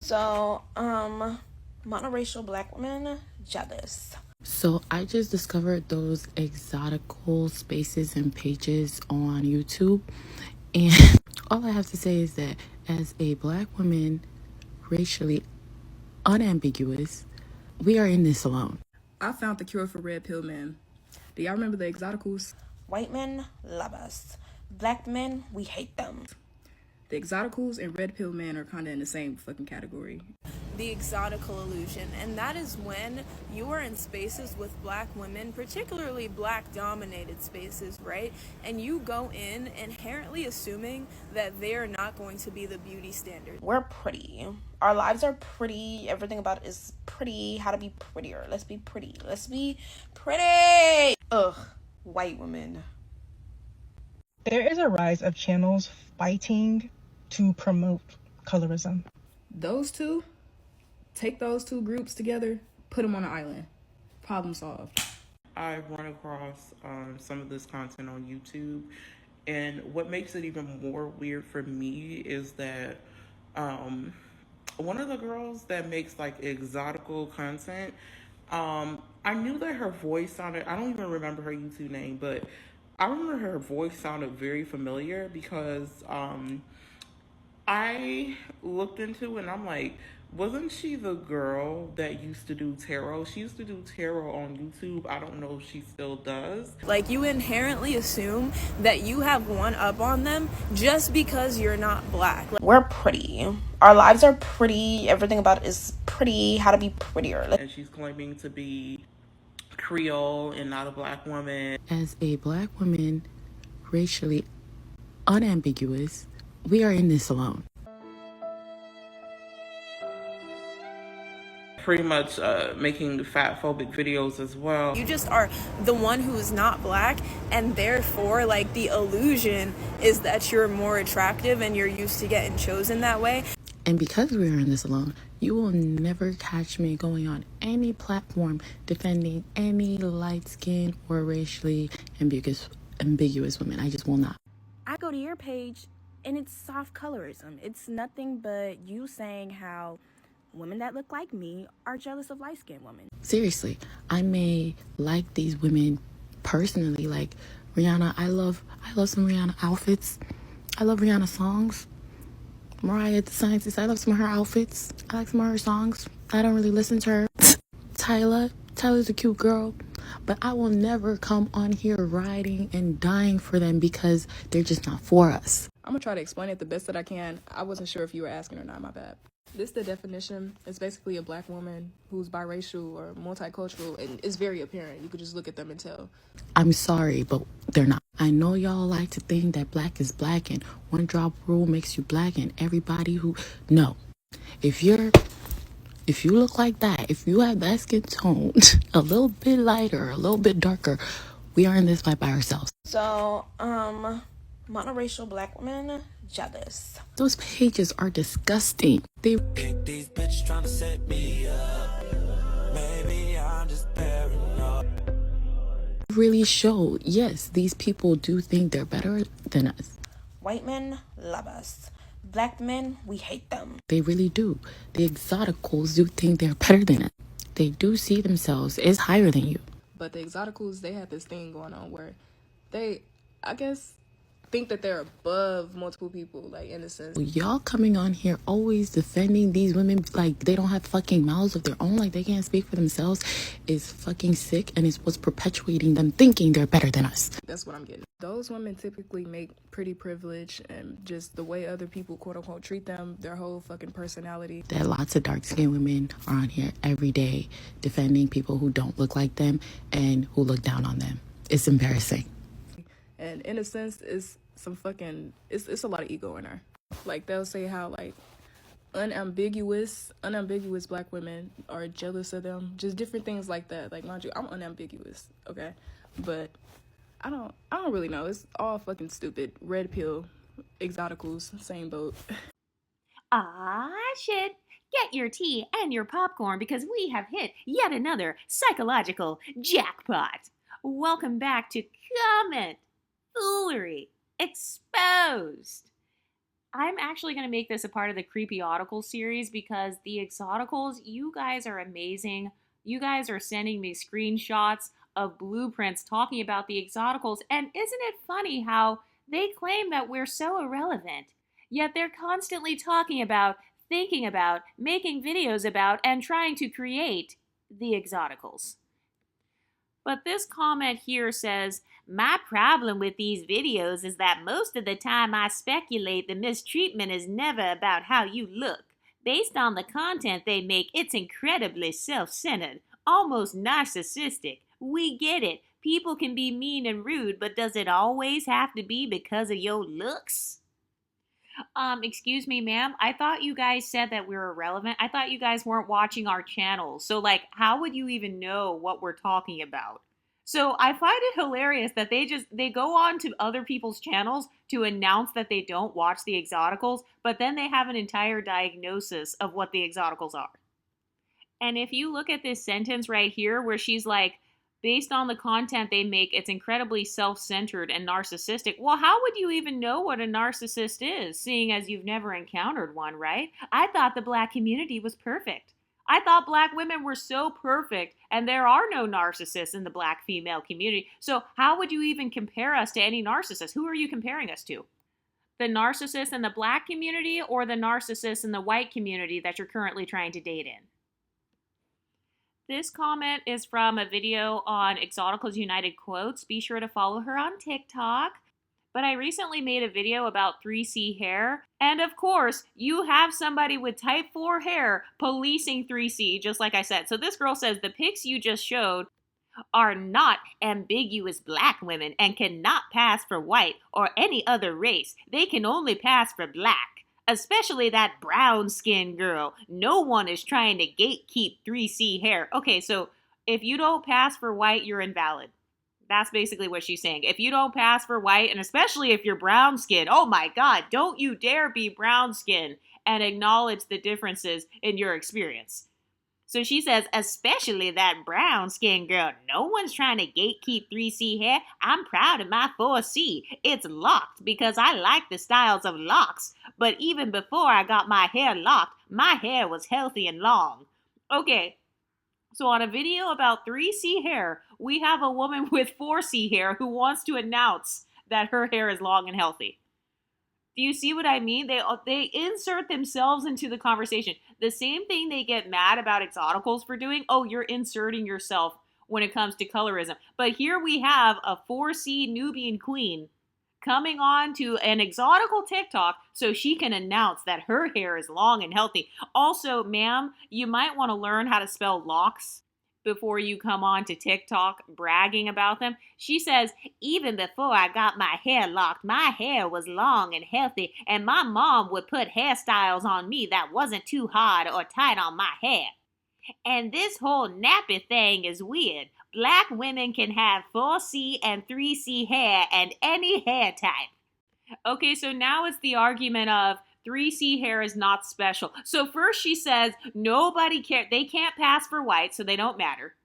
So, monoracial black women jealous. So I just discovered those exotical spaces and pages on YouTube, and all I have to say is that as a black woman, racially unambiguous, we are in this alone. I found the cure for red pill men. Do y'all remember the Exoticals? White men love us. Black men, we hate them. The Exoticals and red pill men are kind of in the same fucking category. The exotical illusion, and that is when you are in spaces with black women, particularly black dominated spaces, right? And you go in inherently assuming that they are not going to be the beauty standard. We're pretty. Our lives are pretty. Everything about it is pretty. How to be prettier. Let's be pretty. Let's be pretty. Ugh, white women. There is a rise of channels fighting to promote colorism. Take those two groups together, put them on an island. Problem solved. I've run across some of this content on YouTube, and what makes it even more weird for me is that one of the girls that makes like exotical content, I knew that her voice sounded, I don't even remember her YouTube name, but I remember her voice sounded very familiar because I looked into it and I'm like, wasn't she the girl that used to do tarot? She used to do tarot on YouTube. I don't know if she still does. Like, you inherently assume that you have one up on them just because you're not black. We're pretty. Our lives are pretty. Everything about it is pretty. How to be prettier. And she's claiming to be Creole and not a black woman. As a black woman, racially unambiguous, we are in this alone. Pretty much making fat phobic videos as well. You just are the one who is not black, and therefore, like, the illusion is that you're more attractive and you're used to getting chosen that way. And because we are in this alone, you will never catch me going on any platform defending any light-skinned or racially ambiguous women. I just will not. I go to your page and it's soft colorism. It's nothing but you saying how women that look like me are jealous of light-skinned women. Seriously, I may like these women personally, like Rihanna. I love some Rihanna outfits. I love Rihanna songs. Mariah the Scientist, I love some of her outfits. I like some of her songs. I don't really listen to her. Tyler's a cute girl, but I will never come on here riding and dying for them because they're just not for us. I'm gonna try to explain it the best that I can. I wasn't sure if you were asking or not, my bad. This the definition. It's basically a black woman who's biracial or multicultural, and it's very apparent. You could just look at them and tell. I'm sorry, but they're not. I know y'all like to think that black is black and one drop rule makes you black and everybody who... No. If you look like that, if you have that skin tone a little bit lighter, a little bit darker, we are in this fight by ourselves. So, monoracial black women jealous. Those pages are disgusting. They These bitches trying to set me up. Maybe I'm just paranoid. really show, yes, these people do think they're better than us. White men love us. Black men, we hate them. They really do. The exoticals do think they're better than us. They do see themselves as higher than you. But the Exoticals, they had this thing going on where they, I guess, think that they're above multiple people, like, in a sense. Y'all coming on here always defending these women like they don't have fucking mouths of their own, like they can't speak for themselves, is fucking sick, and it's what's perpetuating them thinking they're better than us. That's what I'm getting. Those women typically make pretty privilege and just the way other people, quote unquote, treat them, their whole fucking personality. That lots of dark-skinned women are on here every day defending people who don't look like them and who look down on them. It's embarrassing. And in a sense, it's some fucking, it's a lot of ego in her. Like, they'll say how, like, unambiguous black women are jealous of them. Just different things like that. Like, mind you, I'm unambiguous, okay? But I don't really know. It's all fucking stupid. Red pill, exoticals, same boat. Ah, shit. Get your tea and your popcorn because we have hit yet another psychological jackpot. Welcome back to Comment, Foolery, Exposed. I'm actually going to make this a part of the Creepy Article series because the Exoticals, you guys are amazing. You guys are sending me screenshots of blueprints talking about the Exoticals, and isn't it funny how they claim that we're so irrelevant, yet they're constantly talking about, thinking about, making videos about, and trying to create the Exoticals. But this comment here says, my problem with these videos is that most of the time I speculate the mistreatment is never about how you look. Based on the content they make, it's incredibly self-centered, almost narcissistic. We get it. People can be mean and rude, but does it always have to be because of your looks? Excuse me, ma'am. I thought you guys said that we were irrelevant. I thought you guys weren't watching our channels. So, like, how would you even know what we're talking about? So I find it hilarious that they go on to other people's channels to announce that they don't watch the Exoticals, but then they have an entire diagnosis of what the Exoticals are. And if you look at this sentence right here where she's like, based on the content they make, it's incredibly self-centered and narcissistic. Well, how would you even know what a narcissist is, seeing as you've never encountered one, right? I thought the black community was perfect. I thought black women were so perfect, and there are no narcissists in the black female community. So how would you even compare us to any narcissist? Who are you comparing us to? The narcissist in the black community or the narcissist in the white community that you're currently trying to date in? This comment is from a video on Exoticals United Quotes. Be sure to follow her on TikTok. But I recently made a video about 3C hair. And of course, you have somebody with type 4 hair policing 3C, just like I said. So this girl says the pics you just showed are not ambiguous black women and cannot pass for white or any other race. They can only pass for black. Especially that brown-skinned girl. No one is trying to gatekeep 3C hair. Okay, so if you don't pass for white, you're invalid. That's basically what she's saying. If you don't pass for white, and especially if you're brown-skinned, oh my God, don't you dare be brown-skinned and acknowledge the differences in your experience. So she says, especially that brown-skinned girl. No one's trying to gatekeep 3C hair. I'm proud of my 4C. It's locked because I like the styles of locks. But even before I got my hair locked, my hair was healthy and long. Okay, so on a video about 3C hair, we have a woman with 4C hair who wants to announce that her hair is long and healthy. Do you see what I mean? They insert themselves into the conversation. The same thing they get mad about Exoticals for doing. Oh, you're inserting yourself when it comes to colorism. But here we have a 4C Nubian queen coming on to an Exotical TikTok so she can announce that her hair is long and healthy. Also, ma'am, you might want to learn how to spell locks before you come on to TikTok bragging about them. She says, even before I got my hair locked, my hair was long and healthy, and my mom would put hairstyles on me that wasn't too hard or tight on my hair. And this whole nappy thing is weird. Black women can have 4C and 3C hair and any hair type. Okay, so now it's the argument of 3C hair is not special. So first she says nobody cares. They can't pass for white, so they don't matter.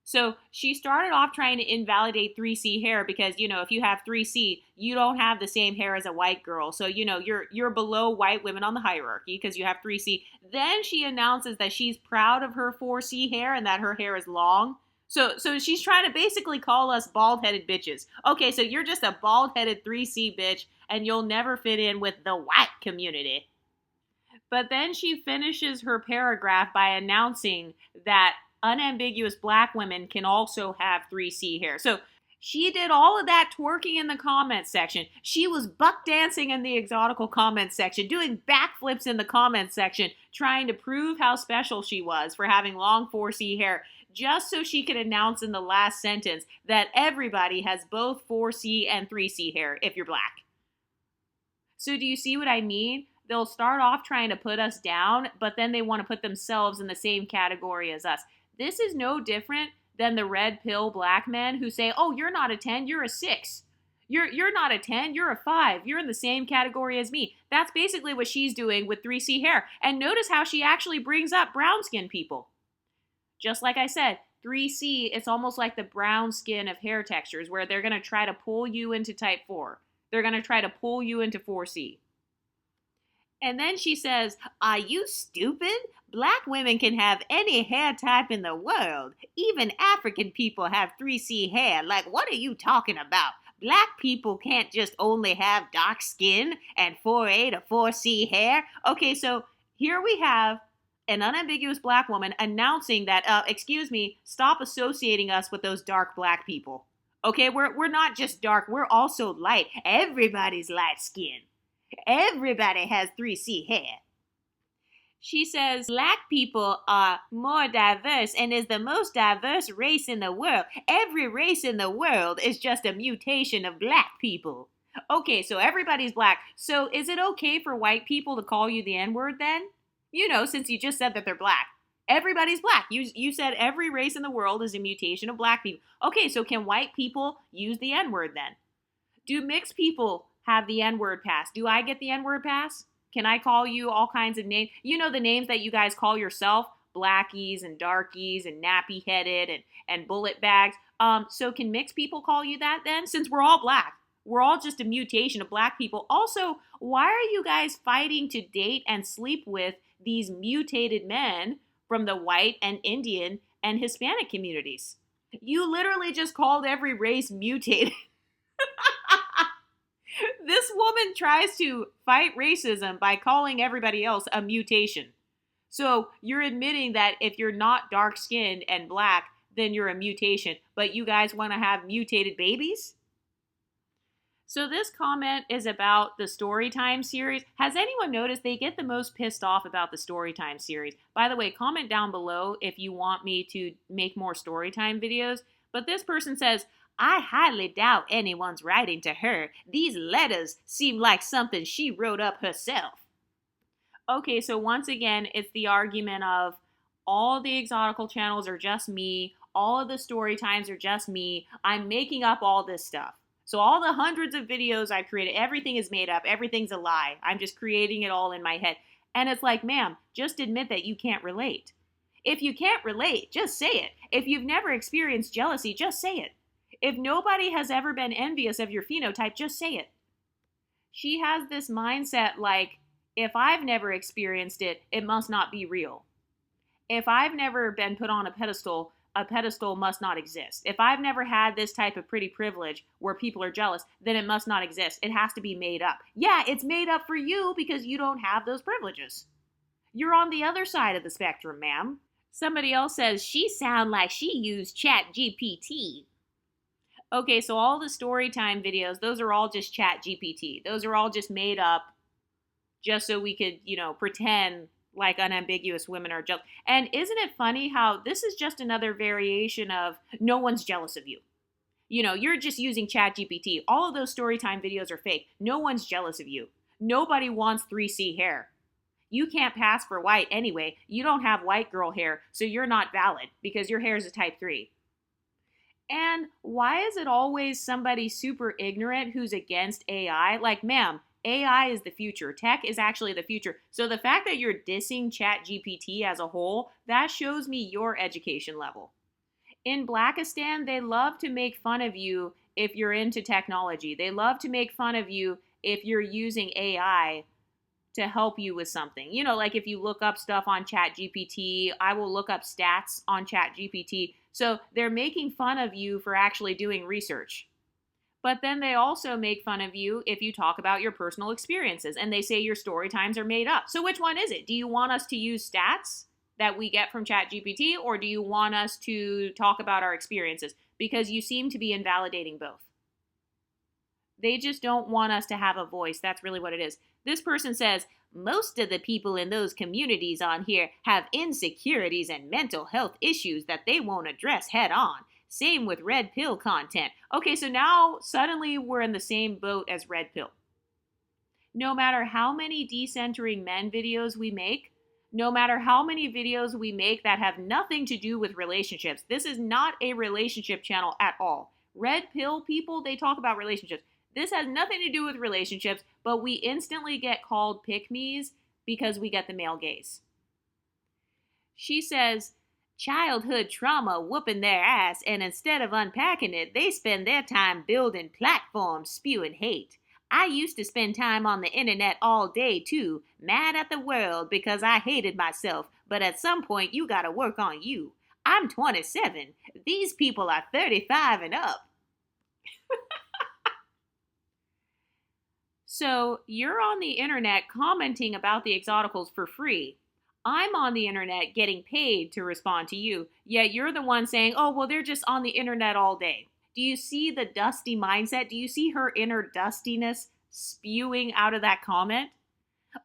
So she started off trying to invalidate 3C hair because, you know, if you have 3C, you don't have the same hair as a white girl. So, you know, you're below white women on the hierarchy because you have 3C. Then she announces that she's proud of her 4C hair and that her hair is long. So she's trying to basically call us bald-headed bitches. Okay, so you're just a bald-headed 3C bitch and you'll never fit in with the white community. But then she finishes her paragraph by announcing that unambiguous black women can also have 3C hair. So she did all of that twerking in the comment section. She was buck dancing in the Exotical comment section, doing backflips in the comment section, trying to prove how special she was for having long 4C hair, just so she could announce in the last sentence that everybody has both 4C and 3C hair if you're black. So do you see what I mean? They'll start off trying to put us down, but then they want to put themselves in the same category as us. This is no different than the red pill black men who say, oh, you're not a 10, you're a 6. You're not a 10, you're a 5. You're in the same category as me. That's basically what she's doing with 3C hair. And notice how she actually brings up brown skin people. Just like I said, 3C, it's almost like the brown skin of hair textures where they're going to try to pull you into type 4. They're going to try to pull you into 4C. And then she says, "Are you stupid? Black women can have any hair type in the world. Even African people have 3C hair. Like, what are you talking about? Black people can't just only have dark skin and 4A to 4C hair." Okay, so here we have an unambiguous black woman announcing that, excuse me, stop associating us with those dark black people. Okay, we're not just dark, we're also light. Everybody's light skinned. Everybody has 3C hair. She says black people are more diverse and is the most diverse race in the world. Every race in the world is just a mutation of black people. Okay, so everybody's black. So is it okay for white people to call you the N-word then? You know, since you just said that they're black. Everybody's black. You said every race in the world is a mutation of black people. Okay, so can white people use the N-word then? Do mixed people have the N-word pass? Do I get the N-word pass? Can I call you all kinds of names? You know the names that you guys call yourself? Blackies and darkies and nappy-headed and bullet bags. So can mixed people call you that then? Since we're all black. We're all just a mutation of black people. Also, why are you guys fighting to date and sleep with these mutated men from the white and Indian and Hispanic communities? You literally just called every race mutated. This woman tries to fight racism by calling everybody else a mutation. So you're admitting that if you're not dark-skinned and black, then you're a mutation, but you guys want to have mutated babies? So this comment is about the Storytime series. Has anyone noticed they get the most pissed off about the Storytime series? By the way, comment down below if you want me to make more Storytime videos. But this person says, "I highly doubt anyone's writing to her. These letters seem like something she wrote up herself." Okay, so once again, it's the argument of all the exotical channels are just me. All of the story times are just me. I'm making up all this stuff. So all the hundreds of videos I created, everything is made up. Everything's a lie. I'm just creating it all in my head. And it's like, ma'am, just admit that you can't relate. If you can't relate, just say it. If you've never experienced jealousy, just say it. If nobody has ever been envious of your phenotype, just say it. She has this mindset like, if I've never experienced it, it must not be real. If I've never been put on a pedestal must not exist. If I've never had this type of pretty privilege where people are jealous, then it must not exist. It has to be made up. Yeah, it's made up for you because you don't have those privileges. You're on the other side of the spectrum, ma'am. Somebody else says, she sound like she used ChatGPT. Okay, so all the Storytime videos, those are all just ChatGPT. Those are all just made up just so we could, pretend like unambiguous women are jealous. And isn't it funny how this is just another variation of no one's jealous of you? You're just using ChatGPT. All of those Storytime videos are fake. No one's jealous of you. Nobody wants 3C hair. You can't pass for white anyway. You don't have white girl hair, so you're not valid because your hair is a type 3. And why is it always somebody super ignorant who's against AI? Like, ma'am, AI is the future. Tech is actually the future. So the fact that you're dissing ChatGPT as a whole, that shows me your education level. In Blackistan, they love to make fun of you if you're into technology. They love to make fun of you if you're using AI to help you with something. Like if you look up stuff on ChatGPT, I will look up stats on ChatGPT. So they're making fun of you for actually doing research. But then they also make fun of you if you talk about your personal experiences and they say your story times are made up. So which one is it? Do you want us to use stats that we get from ChatGPT, or do you want us to talk about our experiences? Because you seem to be invalidating both. They just don't want us to have a voice. That's really what it is. This person says, most of the people in those communities on here have insecurities and mental health issues that they won't address head on. Same with red pill content. Okay, so now suddenly we're in the same boat as red pill. No matter how many decentering men videos we make, no matter how many videos we make that have nothing to do with relationships, this is not a relationship channel at all. Red pill people, they talk about relationships. This has nothing to do with relationships, but we instantly get called pick-me's because we get the male gaze. She says, childhood trauma whooping their ass, and instead of unpacking it, they spend their time building platforms spewing hate. I used to spend time on the internet all day too, mad at the world because I hated myself, but at some point you gotta work on you. I'm 27. These people are 35 and up. So you're on the internet commenting about the Exoticals for free. I'm on the internet getting paid to respond to you, yet you're the one saying, oh, well, they're just on the internet all day. Do you see the dusty mindset? Do you see her inner dustiness spewing out of that comment?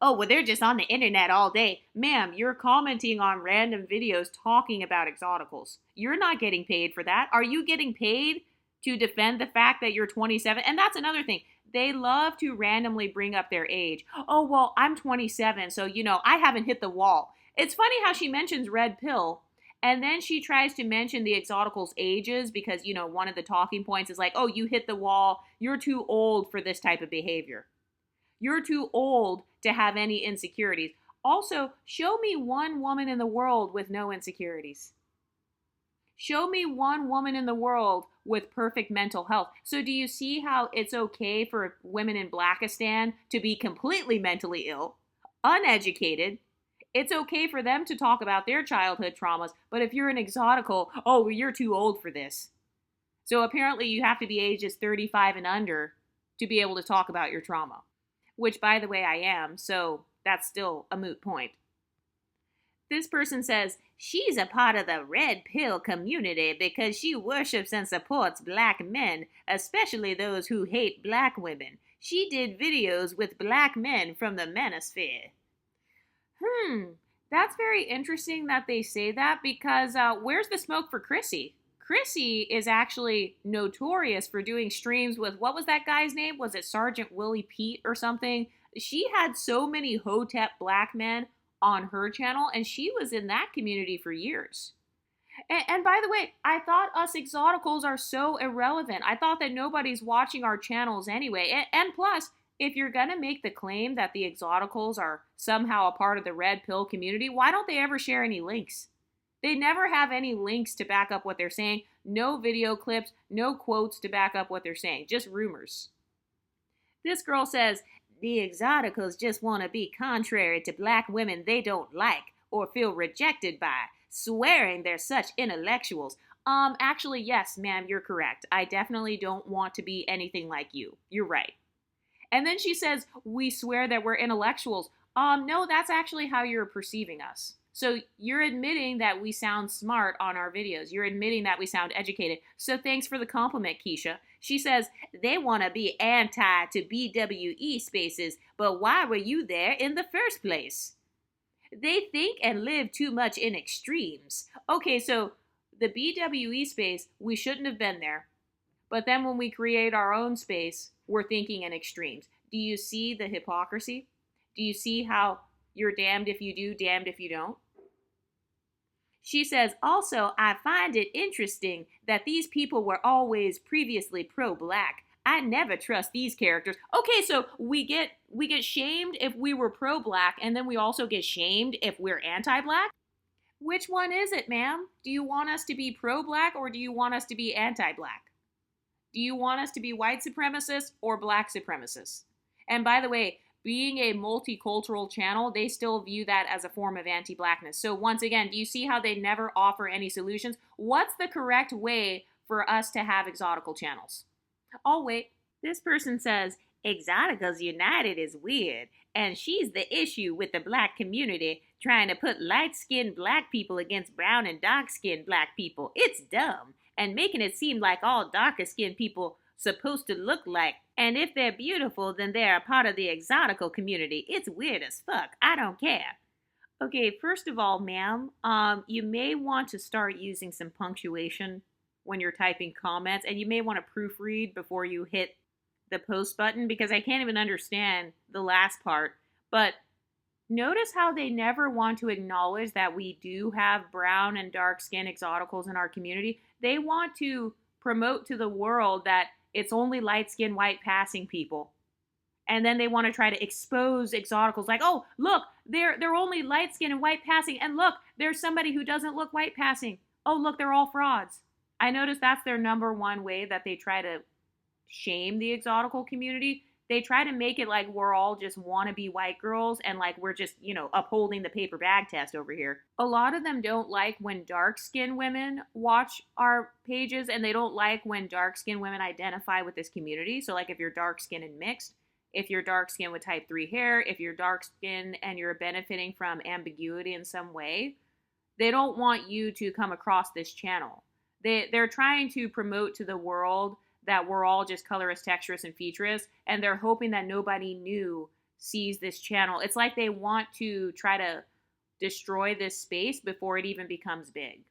Oh, well, they're just on the internet all day. Ma'am, you're commenting on random videos talking about Exoticals. You're not getting paid for that. Are you getting paid to defend the fact that you're 27? And that's another thing. They love to randomly bring up their age. Oh, well, I'm 27, so, I haven't hit the wall. It's funny how she mentions red pill, and then she tries to mention the Exoticals' ages because, one of the talking points is like, oh, you hit the wall. You're too old for this type of behavior. You're too old to have any insecurities. Also, show me one woman in the world with no insecurities. Show me one woman in the world with perfect mental health. So do you see how it's okay for women in Blackistan to be completely mentally ill, uneducated? It's okay for them to talk about their childhood traumas, but if you're an exotical, oh, you're too old for this. So apparently you have to be ages 35 and under to be able to talk about your trauma, which, by the way, I am, so that's still a moot point. This person says, she's a part of the red pill community because she worships and supports black men, especially those who hate black women. She did videos with black men from the manosphere. That's very interesting that they say that because where's the smoke for Chrissy? Chrissy is actually notorious for doing streams with, what was that guy's name? Was it Sergeant Willie Pete or something? She had so many Hotep black men on her channel, and she was in that community for years. And by the way, I thought us exoticals are so irrelevant. I thought that nobody's watching our channels anyway. And plus, if you're going to make the claim that the exoticals are somehow a part of the red pill community, why don't they ever share any links? They never have any links to back up what they're saying. No video clips, no quotes to back up what they're saying. Just rumors. This girl says, the exoticals just want to be contrary to black women they don't like or feel rejected by, swearing they're such intellectuals. Actually, yes, ma'am, you're correct. I definitely don't want to be anything like you. You're right. And then she says, we swear that we're intellectuals. No, that's actually how you're perceiving us. So you're admitting that we sound smart on our videos. You're admitting that we sound educated. So thanks for the compliment, Keisha. She says, they want to be anti to BWE spaces, but why were you there in the first place? They think and live too much in extremes. Okay, so the BWE space, we shouldn't have been there. But then when we create our own space, we're thinking in extremes. Do you see the hypocrisy? Do you see how you're damned if you do, damned if you don't? She says, also, I find it interesting that these people were always previously pro-black. I never trust these characters. Okay, so we get shamed if we were pro-black, and then we also get shamed if we're anti-black? Which one is it, ma'am? Do you want us to be pro-black or do you want us to be anti-black? Do you want us to be white supremacists or black supremacists? And by the way, being a multicultural channel, they still view that as a form of anti-blackness. So once again, do you see how they never offer any solutions? What's the correct way for us to have exotical channels? Oh, wait. This person says, Exoticals United is weird, and she's the issue with the black community trying to put light-skinned black people against brown and dark-skinned black people. It's dumb, and making it seem like all darker-skinned people supposed to look like, and if they're beautiful, then they're a part of the exotical community. It's weird as fuck. I don't care. Okay, first of all, ma'am, you may want to start using some punctuation when you're typing comments, and you may want to proofread before you hit the post button, because I can't even understand the last part. But notice how they never want to acknowledge that we do have brown and dark skin exoticals in our community. They want to promote to the world that it's only light-skinned, white passing people. And then they want to try to expose exoticals like, oh, look, they're only light-skinned and white passing. And look, there's somebody who doesn't look white passing. Oh, look, they're all frauds. I notice that's their number one way that they try to shame the exotical community. They try to make it like we're all just wannabe white girls and like we're just, upholding the paper bag test over here. A lot of them don't like when dark skinned women watch our pages, and they don't like when dark skinned women identify with this community. So, like, if you're dark skinned and mixed, if you're dark skinned with type 3 hair, if you're dark skinned and you're benefiting from ambiguity in some way, they don't want you to come across this channel. They're trying to promote to the world that we're all just colorist, texturist, and featurist, and they're hoping that nobody new sees this channel. It's like they want to try to destroy this space before it even becomes big.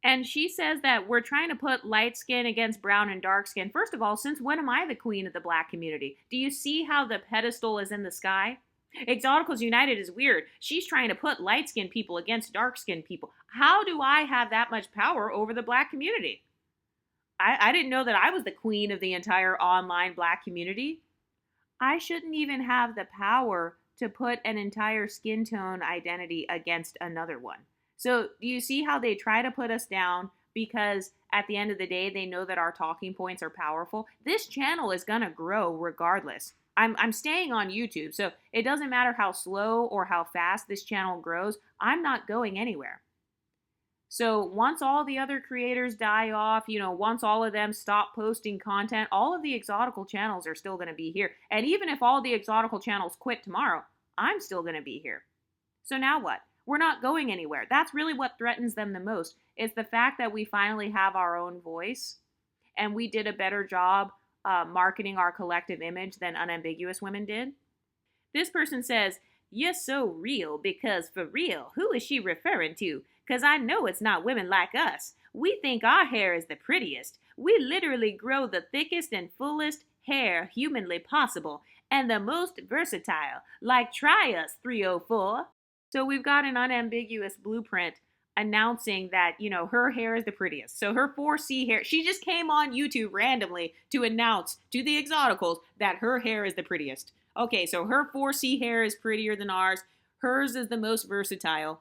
And she says that we're trying to put light skin against brown and dark skin. First of all, since when am I the queen of the black community? Do you see how the pedestal is in the sky? Exoticals United is weird. She's trying to put light-skinned people against dark-skinned people. How do I have that much power over the black community? I didn't know that I was the queen of the entire online black community. I shouldn't even have the power to put an entire skin tone identity against another one. So do you see how they try to put us down because at the end of the day, they know that our talking points are powerful? This channel is going to grow regardless. I'm staying on YouTube, so it doesn't matter how slow or how fast this channel grows. I'm not going anywhere. So once all the other creators die off, once all of them stop posting content, all of the exotical channels are still going to be here. And even if all the exotical channels quit tomorrow, I'm still going to be here. So now what? We're not going anywhere. That's really what threatens them the most. It's the fact that we finally have our own voice and we did a better job marketing our collective image than unambiguous women did. This person says, "You're so real because for real, who is she referring to? Because I know it's not women like us. We think our hair is the prettiest. We literally grow the thickest and fullest hair humanly possible and the most versatile. Like try us, 304. So we've got an unambiguous blueprint announcing that, her hair is the prettiest. So her 4C hair, she just came on YouTube randomly to announce to the Exoticals that her hair is the prettiest. Okay, so her 4C hair is prettier than ours. Hers is the most versatile.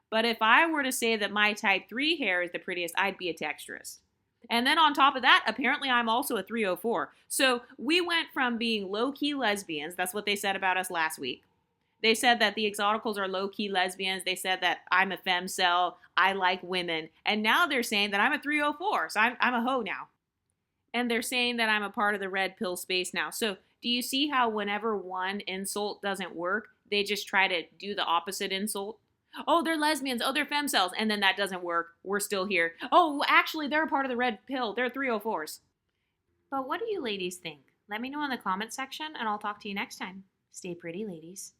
But if I were to say that my type 3 hair is the prettiest, I'd be a texturist. And then on top of that, apparently I'm also a 304. So we went from being low-key lesbians, that's what they said about us last week. They said that the Exoticals are low-key lesbians. They said that I'm a femcel, I like women. And now they're saying that I'm a 304, so I'm a hoe now. And they're saying that I'm a part of the red pill space now. So do you see how whenever one insult doesn't work, they just try to do the opposite insult? Oh, they're lesbians. Oh, they're femcels. And then that doesn't work. We're still here. Oh, actually, they're a part of the red pill. They're 304s. But what do you ladies think? Let me know in the comment section, and I'll talk to you next time. Stay pretty, ladies.